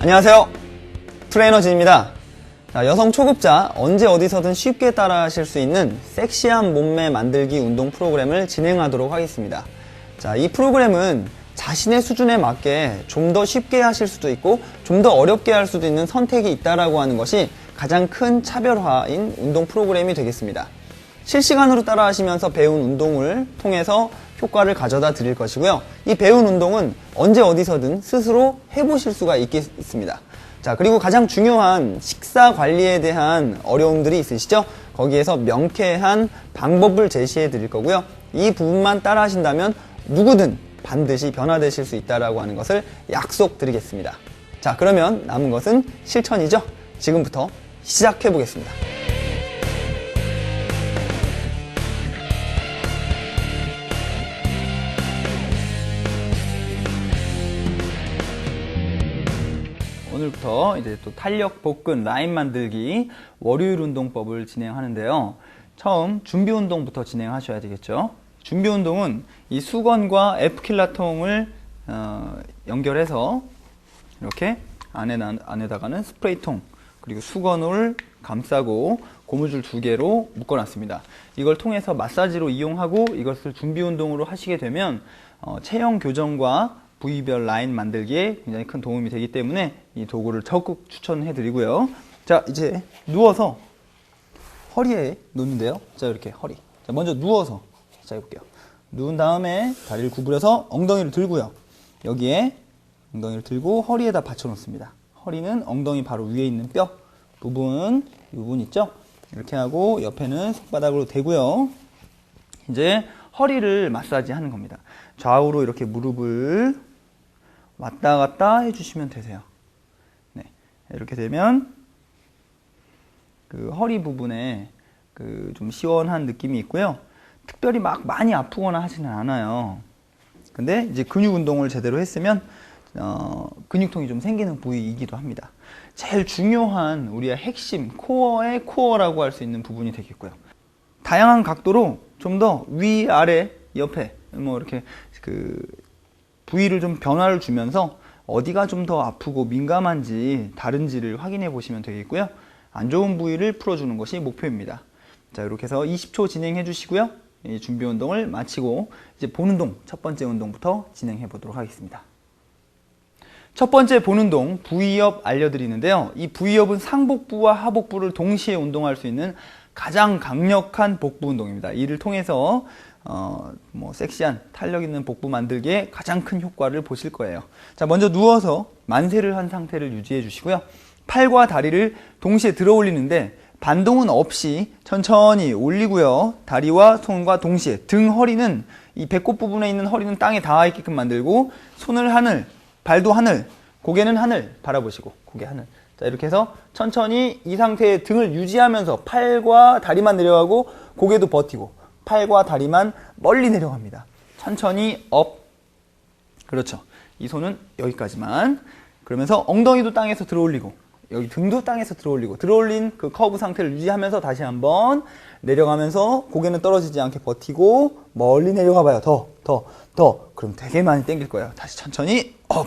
안녕하세요, 트레이너 진입니다. 여성 초급자 언제 어디서든 쉽게 따라 하실 수 있는 섹시한 몸매 만들기 운동 프로그램을 진행하도록 하겠습니다. 이 프로그램은 자신의 수준에 맞게 좀 더 쉽게 하실 수도 있고 좀 더 어렵게 할 수도 있는 선택이 있다라고 하는 것이 가장 큰 차별화인 운동 프로그램이 되겠습니다. 실시간으로 따라 하시면서 배운 운동을 통해서 효과를 가져다 드릴 것이고요. 이 배운 운동은 언제 어디서든 스스로 해보실 수가 있겠습니다. 그리고 가장 중요한 식사 관리에 대한 어려움들이 있으시죠? 거기에서 명쾌한 방법을 제시해 드릴 거고요. 이 부분만 따라 하신다면 누구든 반드시 변화되실 수 있다고 하는 것을 약속드리겠습니다. 그러면 남은 것은 실천이죠? 지금부터 시작해 보겠습니다. 오늘부터 이제 또 탄력 복근 라인 만들기 월요일 운동법을 진행하는데요. 처음 준비 운동부터 진행하셔야 되겠죠. 준비 운동은 이 수건과 F킬라통을 연결해서 이렇게 안에다가는 스프레이통 그리고 수건을 감싸고 고무줄 2개로 묶어놨습니다. 이걸 통해서 마사지로 이용하고 이것을 준비 운동으로 하시게 되면 체형 교정과 부위별 라인 만들기에 굉장히 큰 도움이 되기 때문에 이 도구를 적극 추천해 드리고요. 이제 누워서 허리에 놓는데요. 이렇게 허리. 먼저 누워서 해볼게요. 누운 다음에 다리를 구부려서 엉덩이를 들고요. 여기에 엉덩이를 들고 허리에다 받쳐 놓습니다. 허리는 엉덩이 바로 위에 있는 뼈 부분, 이 부분 있죠? 이렇게 하고 옆에는 손바닥으로 대고요. 이제 허리를 마사지 하는 겁니다. 좌우로 이렇게 무릎을 왔다 갔다 해주시면 되세요. 네, 이렇게 되면 그 허리 부분에 좀 시원한 느낌이 있고요. 특별히 막 많이 아프거나 하지는 않아요. 근데 이제 근육 운동을 제대로 했으면 근육통이 좀 생기는 부위이기도 합니다. 제일 중요한 우리의 핵심 코어의 코어라고 할 수 있는 부분이 되겠고요. 다양한 각도로 좀 더 위, 아래, 옆에 이렇게 부위를 좀 변화를 주면서 어디가 좀 더 아프고 민감한지 다른지를 확인해 보시면 되겠고요. 안 좋은 부위를 풀어주는 것이 목표입니다. 이렇게 해서 20초 진행해 주시고요. 이 준비 운동을 마치고 이제 본 운동, 첫 번째 운동부터 진행해 보도록 하겠습니다. 첫 번째 본 운동, 부위업 알려드리는데요. 이 부위업은 상복부와 하복부를 동시에 운동할 수 있는 가장 강력한 복부 운동입니다. 이를 통해서 섹시한 탄력 있는 복부 만들기에 가장 큰 효과를 보실 거예요. 먼저 누워서 만세를 한 상태를 유지해 주시고요. 팔과 다리를 동시에 들어 올리는데 반동은 없이 천천히 올리고요. 다리와 손과 동시에 등, 허리는 이 배꼽 부분에 있는 허리는 땅에 닿아 있게끔 만들고 손을 하늘, 발도 하늘, 고개는 하늘 바라보시고 고개 하늘. 이렇게 해서 천천히 이 상태의 등을 유지하면서 팔과 다리만 내려가고 고개도 버티고 팔과 다리만 멀리 내려갑니다. 천천히 업. 그렇죠. 이 손은 여기까지만. 그러면서 엉덩이도 땅에서 들어 올리고 여기 등도 땅에서 들어 올리고 들어 올린 그 커브 상태를 유지하면서 다시 한번 내려가면서 고개는 떨어지지 않게 버티고 멀리 내려가 봐요. 더. 그럼 되게 많이 당길 거예요. 다시 천천히 업.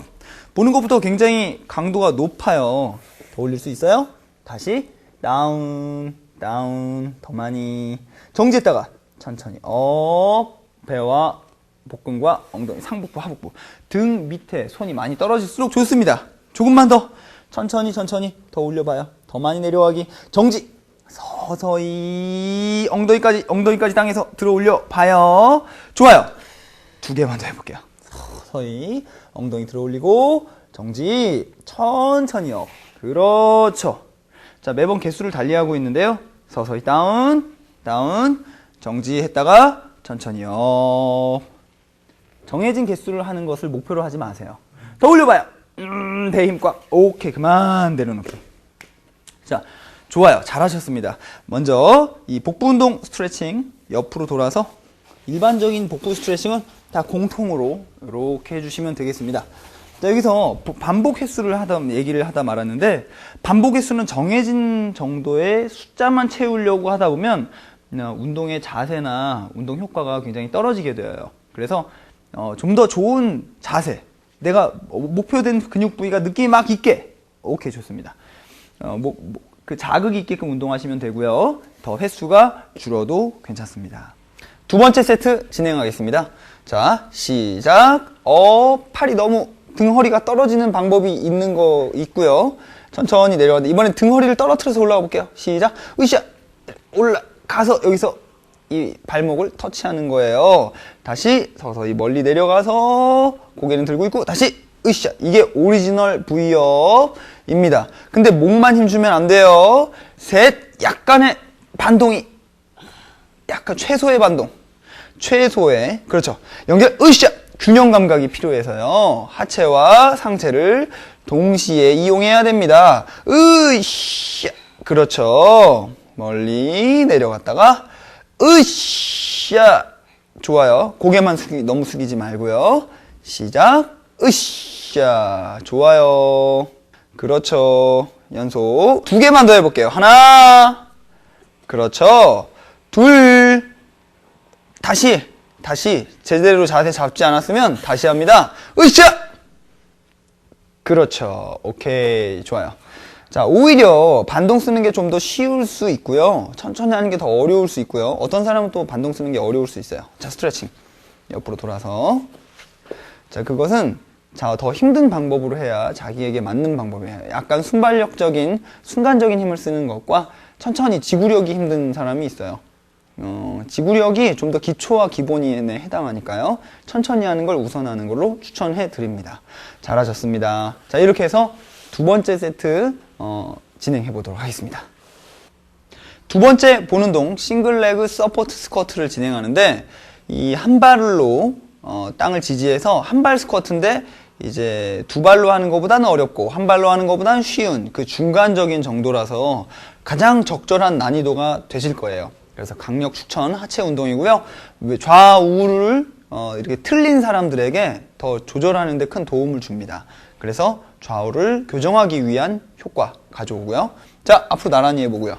보는 것부터 굉장히 강도가 높아요. 더 올릴 수 있어요? 다시 다운, 더 많이 정지했다가 천천히 업. 배와 복근과 엉덩이, 상복부, 하복부, 등 밑에 손이 많이 떨어질수록 좋습니다. 조금만 더 천천히 더 올려봐요. 더 많이 내려가기. 정지. 서서히 엉덩이까지 땅에서 들어 올려 봐요. 좋아요. 2개만 더 해볼게요. 서서히 엉덩이 들어 올리고 정지. 천천히요. 그렇죠. 매번 개수를 달리하고 있는데요. 서서히 다운, 정지했다가 천천히요. 정해진 개수를 하는 것을 목표로 하지 마세요. 더 올려봐요. 배 힘 꽉. 오케이, 그만 내려놓기. 좋아요. 잘하셨습니다. 먼저 이 복부 운동 스트레칭 옆으로 돌아서 일반적인 복부 스트레칭은 다 공통으로 이렇게 해주시면 되겠습니다. 여기서 반복 횟수를 얘기를 하다 말았는데, 반복 횟수는 정해진 정도의 숫자만 채우려고 하다 보면 운동의 자세나 운동 효과가 굉장히 떨어지게 되어요. 그래서 좀 더 좋은 자세, 내가 목표된 근육 부위가 느낌이 막 있게 오케이, 좋습니다. 그 자극이 있게끔 운동하시면 되고요. 더 횟수가 줄어도 괜찮습니다. 두 번째 세트 진행하겠습니다. 자, 시작. 팔이 너무 등 허리가 떨어지는 방법이 있는 거 있고요. 천천히 내려가는데 이번엔 등 허리를 떨어뜨려서 올라가 볼게요. 시작. 으쌰. 올라가서 여기서 이 발목을 터치하는 거예요. 다시 서서히 멀리 내려가서 고개는 들고 있고 다시 으쌰. 이게 오리지널 V업입니다. 근데 목만 힘주면 안 돼요. 셋. 약간의 반동이, 약간 최소의 반동. 최소의, 그렇죠. 연결, 으쌰. 균형 감각이 필요해서요. 하체와 상체를 동시에 이용해야 됩니다. 으쌰. 그렇죠. 멀리 내려갔다가, 으쌰. 좋아요. 고개만 너무 숙이지 말고요. 시작. 으쌰. 좋아요. 그렇죠. 연속. 두 개만 더 해볼게요. 하나. 그렇죠. 둘. 다시 제대로 자세 잡지 않았으면 다시 합니다. 으쌰. 그렇죠. 오케이. 좋아요. 자, 오히려 반동 쓰는 게 좀 더 쉬울 수 있고요. 천천히 하는 게 더 어려울 수 있고요. 어떤 사람은 또 반동 쓰는 게 어려울 수 있어요. 자, 스트레칭. 옆으로 돌아서. 자, 그것은 더 힘든 방법으로 해야 자기에게 맞는 방법이에요. 약간 순발력적인, 순간적인 힘을 쓰는 것과 천천히 지구력이 힘든 사람이 있어요. 지구력이 좀 더 기초와 기본에 해당하니까요. 천천히 하는 걸 우선하는 걸로 추천해 드립니다. 잘하셨습니다. 자, 이렇게 해서 두 번째 세트 진행해 보도록 하겠습니다. 두 번째 본 운동 싱글 레그 서포트 스쿼트를 진행하는데 이 한 발로 땅을 지지해서 한 발 스쿼트인데 이제 두 발로 하는 것보다는 어렵고 한 발로 하는 것보다는 쉬운 그 중간적인 정도라서 가장 적절한 난이도가 되실 거예요. 그래서 강력 추천 하체 운동이고요. 좌우를 이렇게 틀린 사람들에게 더 조절하는 데 큰 도움을 줍니다. 그래서 좌우를 교정하기 위한 효과 가져오고요. 자, 앞으로 나란히 해보고요.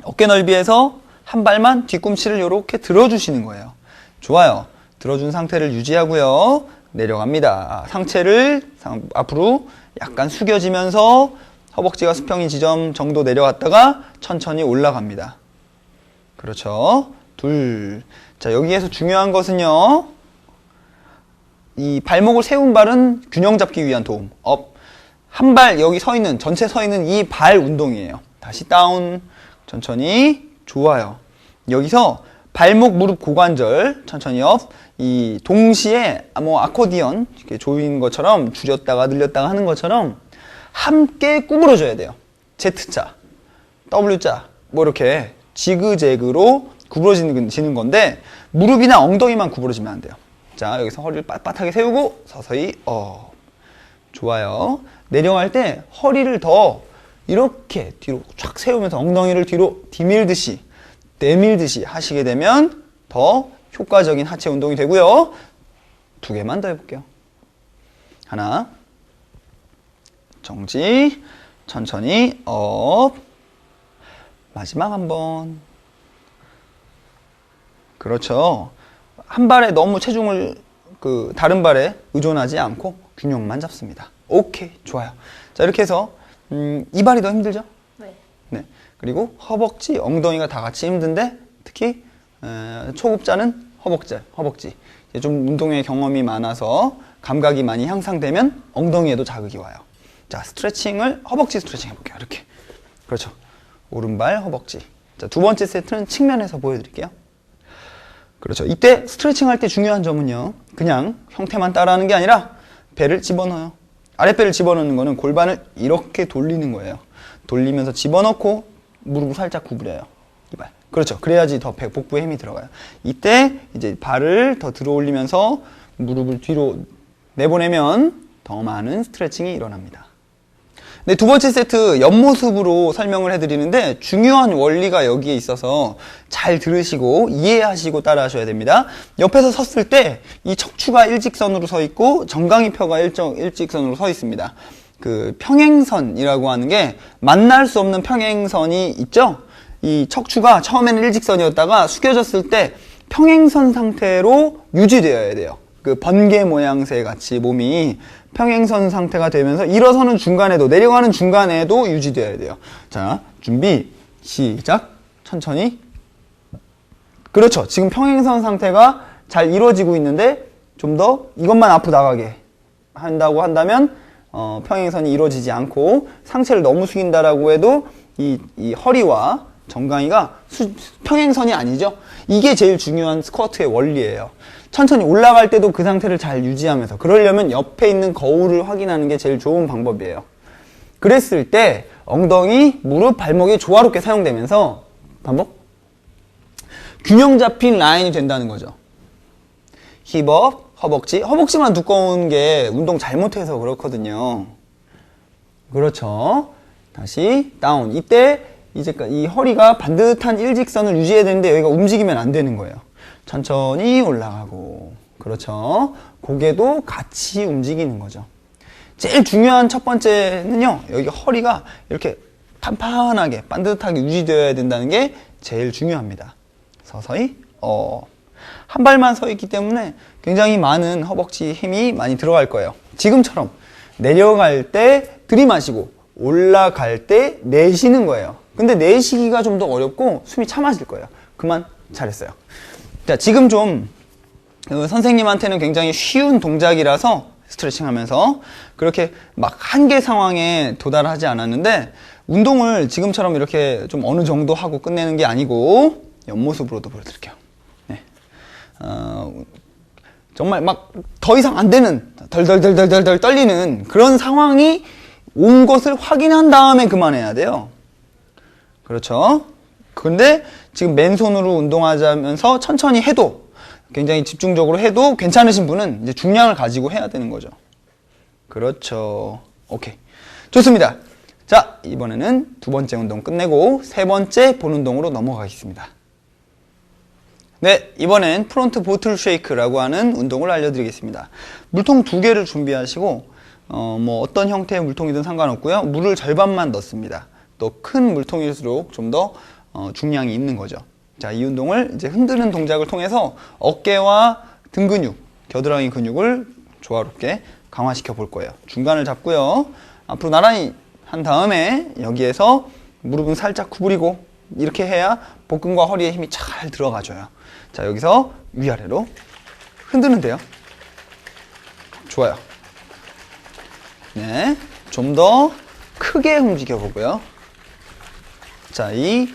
어깨 넓이에서 한 발만 뒤꿈치를 이렇게 들어주시는 거예요. 좋아요. 들어준 상태를 유지하고요. 내려갑니다. 상체를 앞으로 약간 숙여지면서 허벅지가 수평인 지점 정도 내려갔다가 천천히 올라갑니다. 그렇죠. 둘. 자, 여기에서 중요한 것은요. 이 발목을 세운 발은 균형 잡기 위한 도움. 업. 한 발 여기 서 있는, 전체 서 있는 이 발 운동이에요. 다시 다운. 천천히. 좋아요. 여기서 발목, 무릎, 고관절 천천히 업. 이 동시에 아코디언 이렇게 조이는 것처럼 줄였다가 늘렸다가 하는 것처럼 함께 구부러져야 돼요. Z자, W자 뭐 이렇게 지그재그로 구부러지는 건데 무릎이나 엉덩이만 구부러지면 안 돼요. 자, 여기서 허리를 빳빳하게 세우고 서서히 좋아요. 내려갈 때 허리를 더 이렇게 뒤로 쫙 세우면서 엉덩이를 뒤로 디밀듯이 내밀듯이 하시게 되면 더 효과적인 하체 운동이 되고요. 두 개만 더 해볼게요. 하나, 정지, 천천히 업, 마지막 한 번. 그렇죠. 한 발에 너무 체중을 다른 발에 의존하지 않고 균형만 잡습니다. 오케이, 좋아요. 자, 이렇게 해서 이 발이 더 힘들죠? 네. 그리고 허벅지, 엉덩이가 다 같이 힘든데 특히 초급자는 허벅지. 좀 운동의 경험이 많아서 감각이 많이 향상되면 엉덩이에도 자극이 와요. 자, 스트레칭을 허벅지 스트레칭 해볼게요. 이렇게. 그렇죠. 오른발 허벅지. 자, 두 번째 세트는 측면에서 보여드릴게요. 그렇죠. 이때 스트레칭 할 때 중요한 점은요. 그냥 형태만 따라하는 게 아니라 배를 집어넣어요. 아랫배를 집어넣는 거는 골반을 이렇게 돌리는 거예요. 돌리면서 집어넣고 무릎을 살짝 구부려요. 이발. 그렇죠. 그래야지 더 복부에 힘이 들어가요. 이때 이제 발을 더 들어 올리면서 무릎을 뒤로 내보내면 더 많은 스트레칭이 일어납니다. 네, 두 번째 세트 옆모습으로 설명을 해드리는데 중요한 원리가 여기에 있어서 잘 들으시고 이해하시고 따라 하셔야 됩니다. 옆에서 섰을 때 이 척추가 일직선으로 서 있고 정강이표가 일직선으로 서 있습니다. 그 평행선이라고 하는 게 만날 수 없는 평행선이 있죠? 이 척추가 처음에는 일직선이었다가 숙여졌을 때 평행선 상태로 유지되어야 돼요. 그 번개 모양새 같이 몸이 평행선 상태가 되면서 일어서는 중간에도, 내려가는 중간에도 유지되어야 돼요. 자, 준비, 시작. 천천히. 그렇죠. 지금 평행선 상태가 잘 이루어지고 있는데 좀 더 이것만 앞으로 나가게 한다고 한다면 평행선이 이루어지지 않고 상체를 너무 숙인다라고 해도 이 허리와 정강이가 평행선이 아니죠. 이게 제일 중요한 스쿼트의 원리예요. 천천히 올라갈 때도 그 상태를 잘 유지하면서, 그러려면 옆에 있는 거울을 확인하는 게 제일 좋은 방법이에요. 그랬을 때 엉덩이, 무릎, 발목이 조화롭게 사용되면서 반복, 균형 잡힌 라인이 된다는 거죠. 힙업, 허벅지만 두꺼운 게 운동 잘못해서 그렇거든요. 그렇죠. 다시 다운. 이때 이제 이 허리가 반듯한 일직선을 유지해야 되는데 여기가 움직이면 안 되는 거예요. 천천히 올라가고. 그렇죠. 고개도 같이 움직이는 거죠. 제일 중요한 첫 번째는요, 여기 허리가 이렇게 판판하게 반듯하게 유지되어야 된다는 게 제일 중요합니다. 서서히 한 발만 서 있기 때문에 굉장히 많은 허벅지 힘이 많이 들어갈 거예요. 지금처럼 내려갈 때 들이마시고 올라갈 때 내쉬는 거예요. 근데 내쉬기가 좀 더 어렵고 숨이 참아질 거예요. 그만. 잘했어요. 자, 지금 좀 선생님한테는 굉장히 쉬운 동작이라서 스트레칭 하면서 그렇게 막 한계 상황에 도달하지 않았는데, 운동을 지금처럼 이렇게 좀 어느 정도 하고 끝내는 게 아니고 옆모습으로도 보여드릴게요. 네. 정말 막 더 이상 안 되는, 덜덜덜덜덜 떨리는 그런 상황이 온 것을 확인한 다음에 그만해야 돼요. 그렇죠. 근데 지금 맨손으로 운동하자면서 천천히 해도, 굉장히 집중적으로 해도 괜찮으신 분은 이제 중량을 가지고 해야 되는 거죠. 그렇죠. 오케이. 좋습니다. 자, 이번에는 두 번째 운동 끝내고 세 번째 본 운동으로 넘어가겠습니다. 네, 이번엔 프론트 보틀 쉐이크라고 하는 운동을 알려드리겠습니다. 물통 2개를 준비하시고 뭐 어떤 형태의 물통이든 상관없고요. 물을 절반만 넣습니다. 또 큰 물통일수록 좀 더 중량이 있는 거죠. 자, 이 운동을 이제 흔드는 동작을 통해서 어깨와 등 근육, 겨드랑이 근육을 조화롭게 강화시켜 볼 거예요. 중간을 잡고요. 앞으로 나란히 한 다음에 여기에서 무릎은 살짝 구부리고, 이렇게 해야 복근과 허리에 힘이 잘 들어가줘요. 자, 여기서 위아래로 흔드는데요. 좋아요. 네, 좀 더 크게 움직여 보고요. 자, 이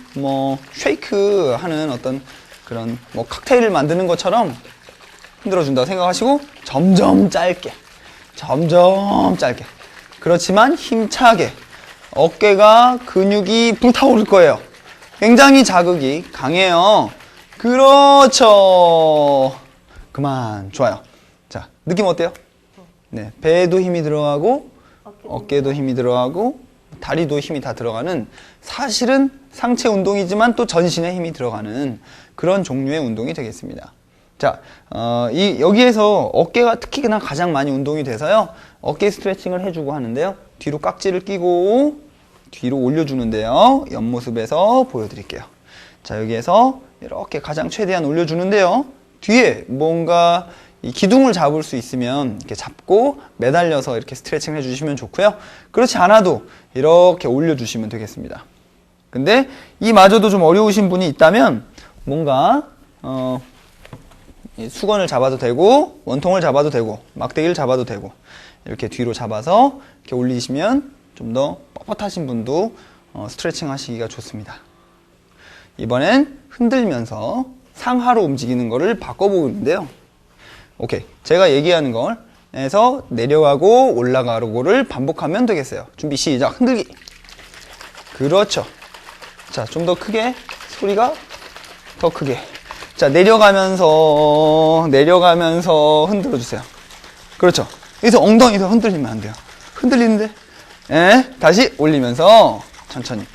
쉐이크 하는 어떤 그런 칵테일을 만드는 것처럼 흔들어준다고 생각하시고 점점 짧게. 그렇지만 힘차게. 어깨가 근육이 불타오를 거예요. 굉장히 자극이 강해요. 그렇죠. 그만. 좋아요. 자, 느낌 어때요? 네, 배에도 힘이 들어가고 어깨도 힘이 들어가고 다리도 힘이 다 들어가는, 사실은 상체 운동이지만 또 전신에 힘이 들어가는 그런 종류의 운동이 되겠습니다. 자, 여기에서 어깨가 특히나 가장 많이 운동이 돼서요, 어깨 스트레칭을 해주고 하는데요. 뒤로 깍지를 끼고 뒤로 올려주는데요. 옆모습에서 보여드릴게요. 자, 여기에서 이렇게 가장 최대한 올려주는데요. 뒤에 뭔가 이 기둥을 잡을 수 있으면 이렇게 잡고 매달려서 이렇게 스트레칭을 해주시면 좋고요. 그렇지 않아도 이렇게 올려주시면 되겠습니다. 근데 이마저도 좀 어려우신 분이 있다면 뭔가 수건을 잡아도 되고 원통을 잡아도 되고 막대기를 잡아도 되고 이렇게 뒤로 잡아서 이렇게 올리시면 좀 더 뻣뻣하신 분도 스트레칭 하시기가 좋습니다. 이번엔 흔들면서 상하로 움직이는 거를 바꿔보는데요. 오케이. 제가 얘기하는 걸 해서 내려가고 올라가고를 반복하면 되겠어요. 준비 시작. 흔들기. 그렇죠. 자, 좀 더 크게, 소리가 더 크게. 자, 내려가면서 흔들어 주세요. 그렇죠. 여기서 엉덩이에서 흔들리면 안 돼요. 흔들리는데, 다시 올리면서 천천히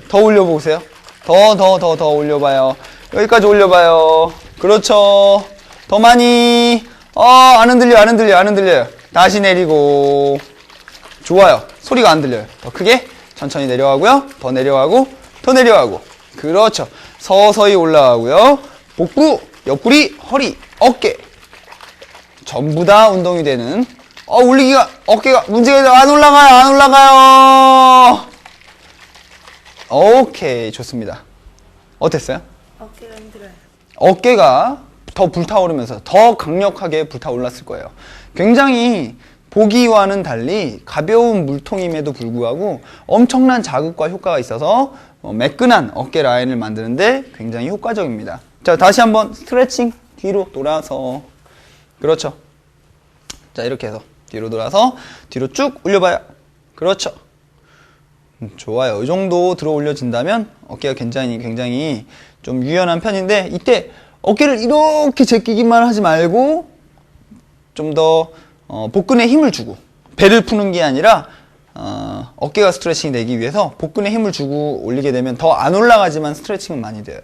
더 올려보세요. 더 올려봐요. 여기까지 올려봐요. 그렇죠. 더 많이. 안 흔들려요. 다시 내리고. 좋아요. 소리가 안 들려요. 더 크게 천천히 내려가고요. 더 내려가고. 그렇죠. 서서히 올라가고요. 복부, 옆구리, 허리, 어깨. 전부 다 운동이 되는 올리기가 어깨가 문제가 안 올라가요. 안 올라가요. 오케이, 좋습니다. 어땠어요? 어깨가 힘들어요. 어깨가 더 불타오르면서 더 강력하게 불타올랐을 거예요. 굉장히 보기와는 달리 가벼운 물통임에도 불구하고 엄청난 자극과 효과가 있어서 매끈한 어깨 라인을 만드는데 굉장히 효과적입니다. 자, 다시 한번 스트레칭. 뒤로 돌아서. 그렇죠. 자, 이렇게 해서 뒤로 돌아서 뒤로 쭉 올려봐요. 그렇죠. 좋아요. 이 정도 들어 올려진다면 어깨가 굉장히 좀 유연한 편인데, 이때 어깨를 이렇게 제끼기만 하지 말고 좀 더 복근에 힘을 주고, 배를 푸는 게 아니라 어깨가 스트레칭이 되기 위해서 복근에 힘을 주고 올리게 되면 더 안 올라가지만 스트레칭은 많이 돼요.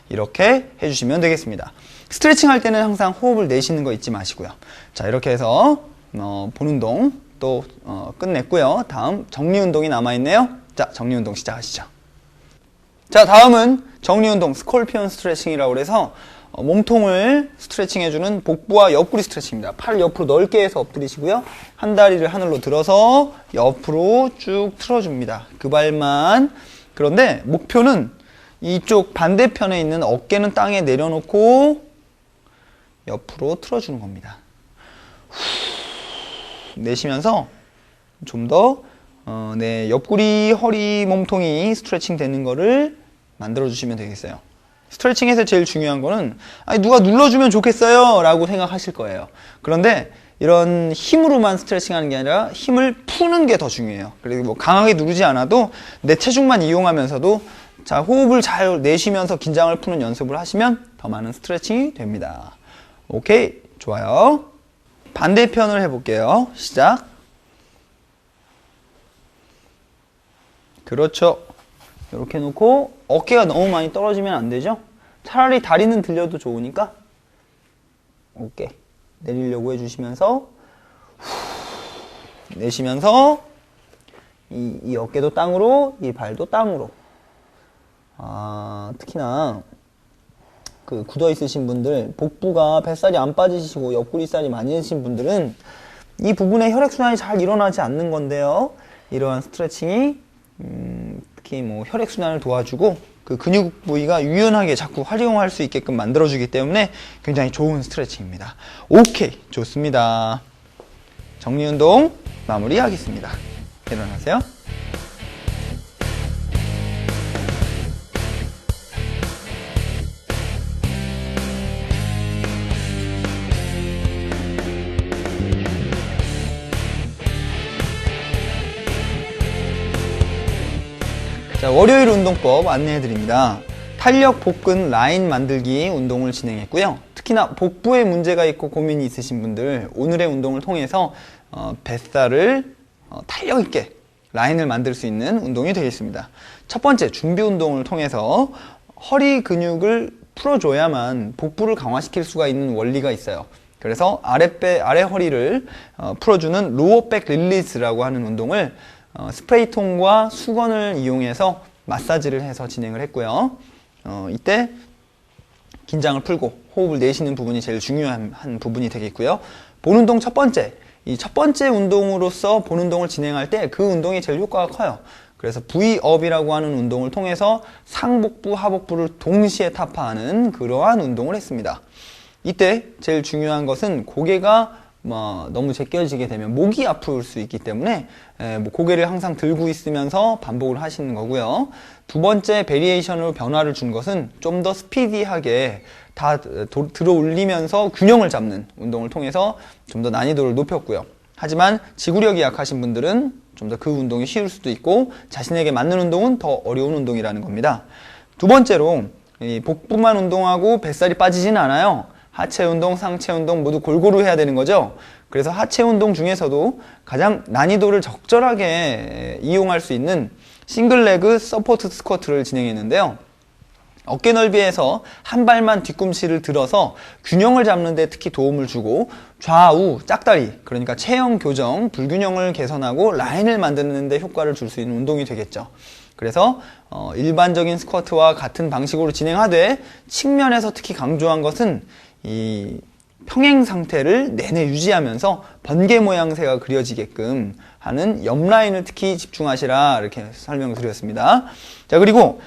이렇게 해주시면 되겠습니다. 스트레칭 할 때는 항상 호흡을 내쉬는 거 잊지 마시고요. 자, 이렇게 해서 본 운동 또 끝냈고요. 다음 정리운동이 남아있네요. 자, 정리운동 시작하시죠. 자, 다음은 정리운동 스콜피온 스트레칭이라고 해서 몸통을 스트레칭해주는 복부와 옆구리 스트레칭입니다. 팔을 옆으로 넓게 해서 엎드리시고요. 한 다리를 하늘로 들어서 옆으로 쭉 틀어줍니다. 그 발만. 그런데 목표는 이쪽 반대편에 있는 어깨는 땅에 내려놓고 옆으로 틀어주는 겁니다. 내쉬면서 좀 더 옆구리, 허리, 몸통이 스트레칭 되는 거를 만들어 주시면 되겠어요. 스트레칭에서 제일 중요한 거는 누가 눌러주면 좋겠어요 라고 생각하실 거예요. 그런데 이런 힘으로만 스트레칭 하는 게 아니라 힘을 푸는 게 더 중요해요. 그리고 뭐 강하게 누르지 않아도 내 체중만 이용하면서도 자, 호흡을 잘 내쉬면서 긴장을 푸는 연습을 하시면 더 많은 스트레칭이 됩니다. 오케이, 좋아요. 반대편을 해볼게요. 시작. 그렇죠. 이렇게 놓고 어깨가 너무 많이 떨어지면 안 되죠. 차라리 다리는 들려도 좋으니까 오케이, 내리려고 해주시면서 내쉬면서 이 어깨도 땅으로, 이 발도 땅으로. 특히나 그 굳어 있으신 분들, 복부가 뱃살이 안 빠지시고 옆구리살이 많이 있으신 분들은 이 부분에 혈액순환이 잘 일어나지 않는 건데요. 이러한 스트레칭이 특히 뭐 혈액순환을 도와주고 그 근육 부위가 유연하게 자꾸 활용할 수 있게끔 만들어주기 때문에 굉장히 좋은 스트레칭입니다. 오케이, 좋습니다. 정리운동 마무리하겠습니다. 일어나세요. 자, 월요일 운동법 안내해드립니다. 탄력 복근 라인 만들기 운동을 진행했고요. 특히나 복부에 문제가 있고 고민이 있으신 분들, 오늘의 운동을 통해서 뱃살을 탄력 있게 라인을 만들 수 있는 운동이 되겠습니다. 첫 번째, 준비 운동을 통해서 허리 근육을 풀어줘야만 복부를 강화시킬 수가 있는 원리가 있어요. 그래서 아래 허리를 풀어주는 로어백 릴리스라고 하는 운동을 스프레이통과 수건을 이용해서 마사지를 해서 진행을 했고요. 이때 긴장을 풀고 호흡을 내쉬는 부분이 제일 중요한 부분이 되겠고요. 본 운동 첫 번째, 이 첫 번째 운동으로서 본 운동을 진행할 때 그 운동이 제일 효과가 커요. 그래서 V업이라고 하는 운동을 통해서 상복부, 하복부를 동시에 타파하는 그러한 운동을 했습니다. 이때 제일 중요한 것은 고개가 너무 제껴지게 되면 목이 아플 수 있기 때문에 고개를 항상 들고 있으면서 반복을 하시는 거고요. 두 번째 베리에이션으로 변화를 준 것은 좀 더 스피디하게 다 들어 올리면서 균형을 잡는 운동을 통해서 좀 더 난이도를 높였고요. 하지만 지구력이 약하신 분들은 좀 더 그 운동이 쉬울 수도 있고 자신에게 맞는 운동은 더 어려운 운동이라는 겁니다. 두 번째로 이 복부만 운동하고 뱃살이 빠지지는 않아요. 하체 운동, 상체 운동 모두 골고루 해야 되는 거죠. 그래서 하체 운동 중에서도 가장 난이도를 적절하게 이용할 수 있는 싱글레그 서포트 스쿼트를 진행했는데요. 어깨 넓이에서 한 발만 뒤꿈치를 들어서 균형을 잡는 데 특히 도움을 주고 좌우 짝다리, 그러니까 체형 교정, 불균형을 개선하고 라인을 만드는 데 효과를 줄 수 있는 운동이 되겠죠. 그래서 일반적인 스쿼트와 같은 방식으로 진행하되 측면에서 특히 강조한 것은 이 평행 상태를 내내 유지하면서 번개 모양새가 그려지게끔 하는 옆 라인을 특히 집중하시라 이렇게 설명을 드렸습니다. 자, 그리고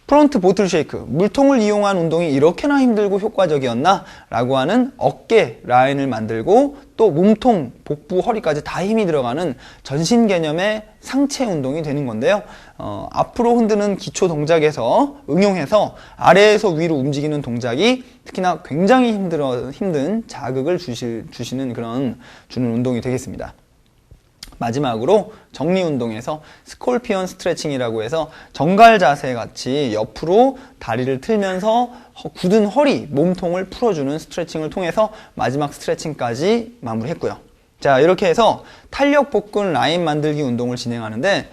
프론트 보틀 쉐이크, 물통을 이용한 운동이 이렇게나 힘들고 효과적이었나? 라고 하는 어깨 라인을 만들고 또 몸통, 복부, 허리까지 다 힘이 들어가는 전신 개념의 상체 운동이 되는 건데요. 앞으로 흔드는 기초 동작에서 응용해서 아래에서 위로 움직이는 동작이 특히나 굉장히 힘든 자극을 주는 운동이 되겠습니다. 마지막으로 정리 운동에서 스콜피언 스트레칭이라고 해서 정갈 자세 같이 옆으로 다리를 틀면서 굳은 허리, 몸통을 풀어주는 스트레칭을 통해서 마지막 스트레칭까지 마무리했고요. 자, 이렇게 해서 탄력 복근 라인 만들기 운동을 진행하는데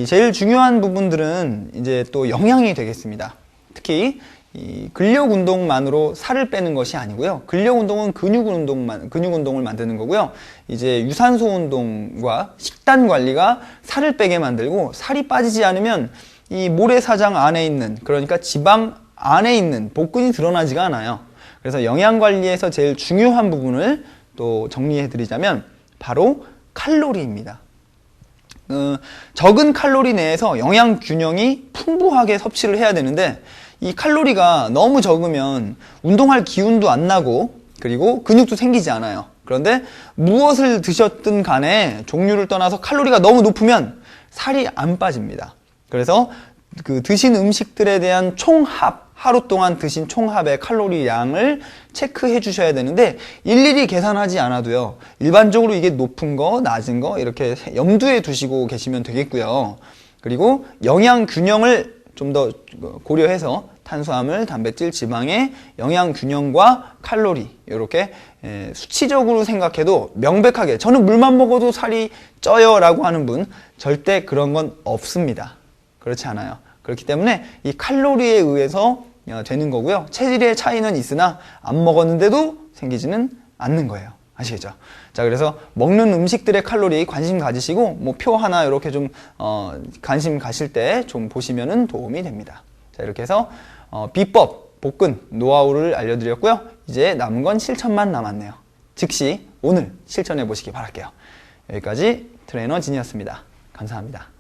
제일 중요한 부분들은 이제 또 영양이 되겠습니다. 특히 이 근력 운동만으로 살을 빼는 것이 아니고요. 근력 운동은 근육 운동을 만드는 거고요. 이제 유산소 운동과 식단 관리가 살을 빼게 만들고 살이 빠지지 않으면 이 모래사장 안에 있는, 그러니까 지방 안에 있는 복근이 드러나지가 않아요. 그래서 영양 관리에서 제일 중요한 부분을 또 정리해 드리자면 바로 칼로리입니다. 적은 칼로리 내에서 영양 균형이 풍부하게 섭취를 해야 되는데 이 칼로리가 너무 적으면 운동할 기운도 안 나고 그리고 근육도 생기지 않아요. 그런데 무엇을 드셨든 간에 종류를 떠나서 칼로리가 너무 높으면 살이 안 빠집니다. 그래서 그 드신 음식들에 대한 총합, 하루 동안 드신 총합의 칼로리 양을 체크해 주셔야 되는데 일일이 계산하지 않아도요. 일반적으로 이게 높은 거, 낮은 거 이렇게 염두에 두시고 계시면 되겠고요. 그리고 영양 균형을 좀 더 고려해서 탄수화물, 단백질, 지방의 영양 균형과 칼로리 이렇게 수치적으로 생각해도 명백하게 저는 물만 먹어도 살이 쪄요 라고 하는 분 절대 그런 건 없습니다. 그렇지 않아요. 그렇기 때문에 이 칼로리에 의해서 되는 거고요. 체질의 차이는 있으나 안 먹었는데도 생기지는 않는 거예요. 아시겠죠? 자, 그래서 먹는 음식들의 칼로리 관심 가지시고 뭐 표 하나 이렇게 좀 관심 가실 때 좀 보시면은 도움이 됩니다. 자, 이렇게 해서 비법, 복근, 노하우를 알려드렸고요. 이제 남은 건 실천만 남았네요. 즉시 오늘 실천해 보시기 바랄게요. 여기까지 트레이너 진이었습니다. 감사합니다.